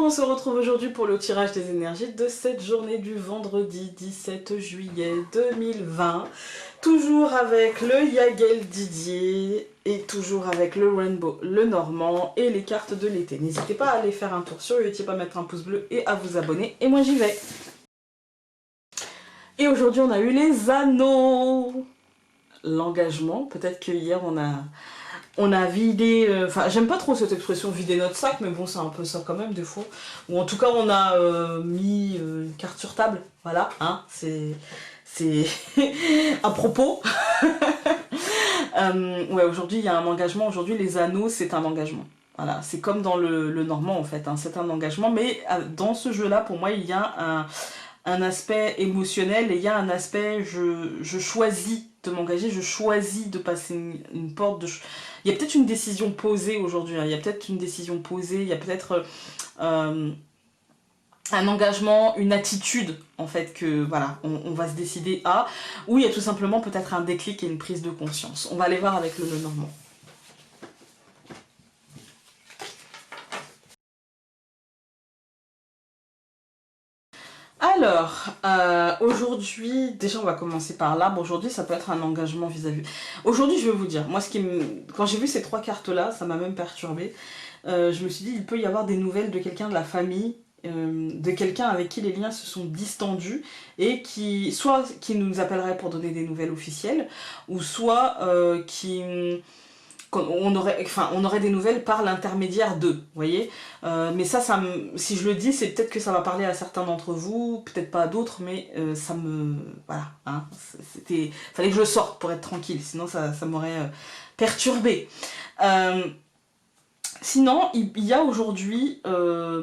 on se retrouve aujourd'hui pour le tirage des énergies de cette journée du vendredi 17 juillet 2020. Toujours avec le Yagel Didier et toujours avec le Rainbow, le Normand et les cartes de l'été. N'hésitez pas à aller faire un tour sur YouTube, à mettre un pouce bleu et à vous abonner. Et moi j'y vais. Et aujourd'hui on a eu les anneaux. L'engagement, peut-être que hier on a vidé, enfin j'aime pas trop cette expression vider notre sac, mais bon c'est un peu ça quand même des fois. Ou en tout cas on a mis une carte sur table, voilà, hein, c'est à propos. Ouais, aujourd'hui il y a un engagement, aujourd'hui les anneaux c'est un engagement. Voilà, c'est comme dans le Normand en fait, hein, c'est un engagement, mais dans ce jeu-là pour moi il y a un aspect émotionnel et il y a un aspect je choisis de m'engager, je choisis de passer une porte, il y a peut-être une décision posée aujourd'hui, hein, il y a peut-être une décision posée, il y a peut-être un engagement, une attitude en fait que voilà, on va se décider à, ou il y a tout simplement peut-être un déclic et une prise de conscience. On va aller voir avec le Normand. Alors, aujourd'hui, déjà on va commencer par l'arbre. Aujourd'hui ça peut être un engagement vis-à-vis. Aujourd'hui je vais vous dire, moi quand j'ai vu ces trois cartes là, ça m'a même perturbée. Je me suis dit il peut y avoir des nouvelles de quelqu'un de la famille, de quelqu'un avec qui les liens se sont distendus et qui, soit qui nous appellerait pour donner des nouvelles officielles, ou soit on aurait des nouvelles par l'intermédiaire d'eux, vous voyez. Mais ça si je le dis, c'est peut-être que ça va parler à certains d'entre vous, peut-être pas à d'autres, mais ça me... Voilà, hein, fallait que je le sorte pour être tranquille, sinon ça m'aurait perturbé. Sinon, il y a aujourd'hui,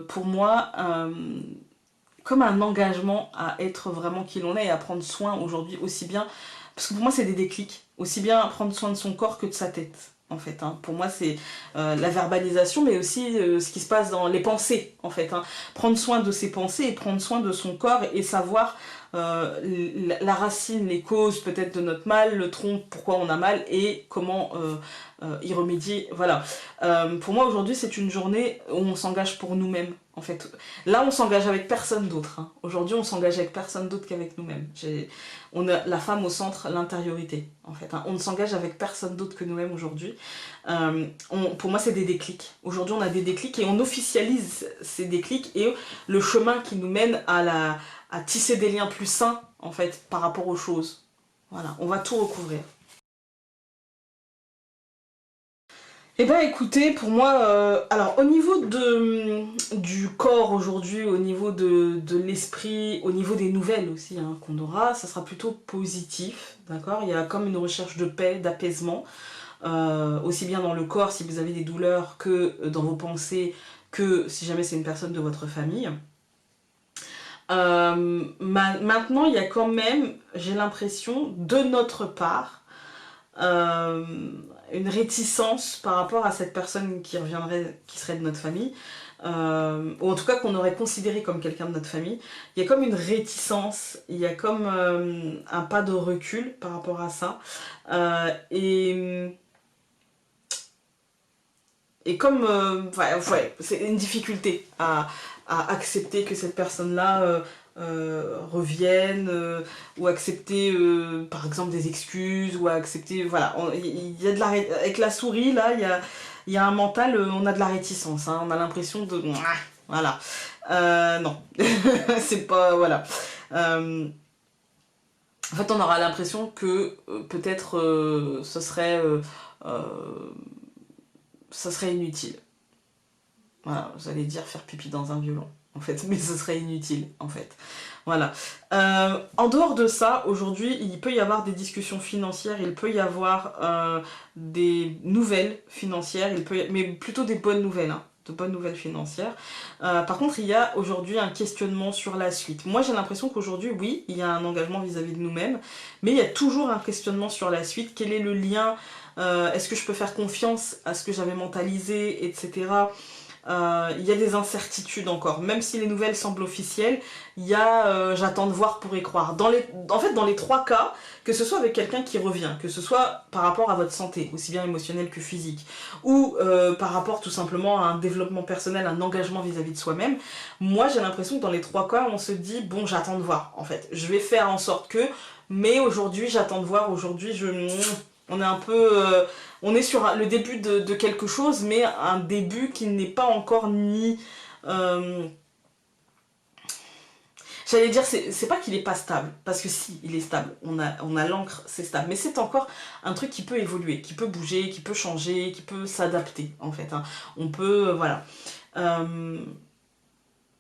pour moi, comme un engagement à être vraiment qui l'on est et à prendre soin aujourd'hui aussi bien, parce que pour moi c'est des déclics, aussi bien prendre soin de son corps que de sa tête. En fait, hein. Pour moi c'est la verbalisation, mais aussi ce qui se passe dans les pensées, en fait, hein. Prendre soin de ses pensées et prendre soin de son corps et savoir la racine, les causes peut-être de notre mal, le tronc, pourquoi on a mal et comment y remédier. Voilà. Pour moi aujourd'hui c'est une journée où on s'engage pour nous-mêmes. En fait, là on s'engage avec personne d'autre, hein. Aujourd'hui on s'engage avec personne d'autre qu'avec nous-mêmes. On a la femme au centre, l'intériorité en fait, hein. On ne s'engage avec personne d'autre que nous-mêmes aujourd'hui. Pour moi c'est des déclics. Aujourd'hui on a des déclics et on officialise ces déclics et le chemin qui nous mène à tisser des liens plus sains en fait par rapport aux choses. Voilà, on va tout recouvrir. Eh bien écoutez, pour moi, alors au niveau du corps aujourd'hui, au niveau de l'esprit, au niveau des nouvelles aussi hein, qu'on aura, ça sera plutôt positif, d'accord. Il y a comme une recherche de paix, d'apaisement, aussi bien dans le corps si vous avez des douleurs que dans vos pensées, que si jamais c'est une personne de votre famille. Maintenant, il y a quand même, j'ai l'impression, de notre part, une réticence par rapport à cette personne qui reviendrait, qui serait de notre famille, ou en tout cas qu'on aurait considéré comme quelqu'un de notre famille. Il y a comme une réticence, il y a comme un pas de recul par rapport à ça, et comme ouais, c'est une difficulté à accepter que cette personne-là revienne, ou accepter par exemple des excuses, ou accepter, voilà, il y a avec la souris là, il y a un mental, on a de la réticence, hein, on a l'impression de... Voilà. Non. C'est pas... Voilà. En fait, on aura l'impression que peut-être ça serait inutile. Voilà, j'allais dire faire pipi dans un violon, en fait, mais ce serait inutile, en fait. Voilà. En dehors de ça, aujourd'hui, il peut y avoir des discussions financières, il peut y avoir des nouvelles financières, mais plutôt des bonnes nouvelles, hein, de bonnes nouvelles financières. Par contre, il y a aujourd'hui un questionnement sur la suite. Moi, j'ai l'impression qu'aujourd'hui, oui, il y a un engagement vis-à-vis de nous-mêmes, mais il y a toujours un questionnement sur la suite. Quel est le lien? Est-ce que je peux faire confiance à ce que j'avais mentalisé, etc. il y a des incertitudes encore. Même si les nouvelles semblent officielles, il y a j'attends de voir pour y croire. En fait, dans les trois cas, que ce soit avec quelqu'un qui revient, que ce soit par rapport à votre santé, aussi bien émotionnelle que physique, ou par rapport tout simplement à un développement personnel, un engagement vis-à-vis de soi-même, moi j'ai l'impression que dans les trois cas, on se dit, bon, j'attends de voir, en fait. Je vais faire en sorte que, mais aujourd'hui, j'attends de voir, aujourd'hui, on est un peu... on est sur le début de quelque chose, mais un début qui n'est pas encore ni... J'allais dire, c'est pas qu'il est pas stable, parce que si, il est stable, on a l'encre, c'est stable, mais c'est encore un truc qui peut évoluer, qui peut bouger, qui peut changer, qui peut s'adapter, en fait. Hein. On peut, voilà.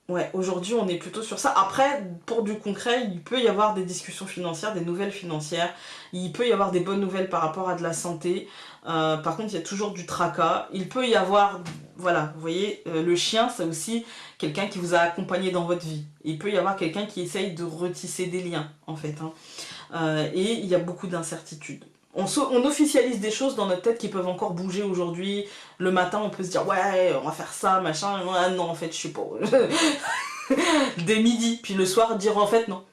Ouais, aujourd'hui, on est plutôt sur ça. Après, pour du concret, il peut y avoir des discussions financières, des nouvelles financières, il peut y avoir des bonnes nouvelles par rapport à de la santé. Par contre, il y a toujours du tracas. Il peut y avoir, voilà, vous voyez, le chien, c'est aussi quelqu'un qui vous a accompagné dans votre vie. Il peut y avoir quelqu'un qui essaye de retisser des liens, en fait. Hein. Et il y a beaucoup d'incertitudes. On officialise des choses dans notre tête qui peuvent encore bouger aujourd'hui. Le matin, on peut se dire, ouais, on va faire ça, machin. Ah non, en fait, je sais pas. Dès midi. Puis le soir, dire, en fait, non.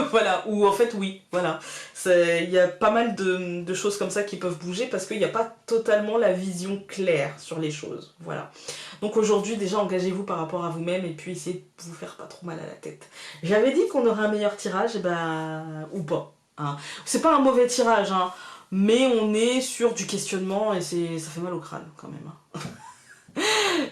Voilà, ou en fait oui, voilà. Il y a pas mal de choses comme ça qui peuvent bouger parce qu'il n'y a pas totalement la vision claire sur les choses, voilà. Donc aujourd'hui déjà engagez-vous par rapport à vous-même et puis essayez de vous faire pas trop mal à la tête. J'avais dit qu'on aurait un meilleur tirage, et ben ou pas. Hein. C'est pas un mauvais tirage, hein, mais on est sur du questionnement et ça fait mal au crâne quand même. Hein.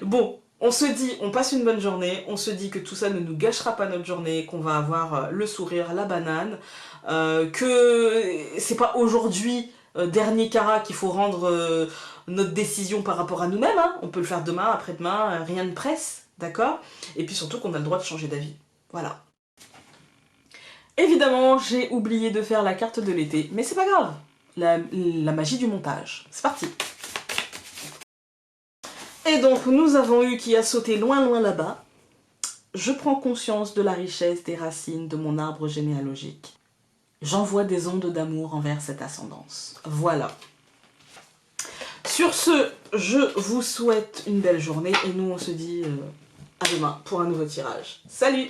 Bon. On se dit, on passe une bonne journée, on se dit que tout ça ne nous gâchera pas notre journée, qu'on va avoir le sourire, la banane, que c'est pas aujourd'hui, dernier carat, qu'il faut rendre notre décision par rapport à nous-mêmes, hein. On peut le faire demain, après-demain, rien ne presse, d'accord? Et puis surtout qu'on a le droit de changer d'avis, voilà. Évidemment, j'ai oublié de faire la carte de l'été, mais c'est pas grave, la magie du montage, c'est parti. Et donc, nous avons eu qui a sauté loin loin là-bas. Je prends conscience de la richesse des racines de mon arbre généalogique. J'envoie des ondes d'amour envers cette ascendance. Voilà. Sur ce, je vous souhaite une belle journée et nous on se dit à demain pour un nouveau tirage. Salut!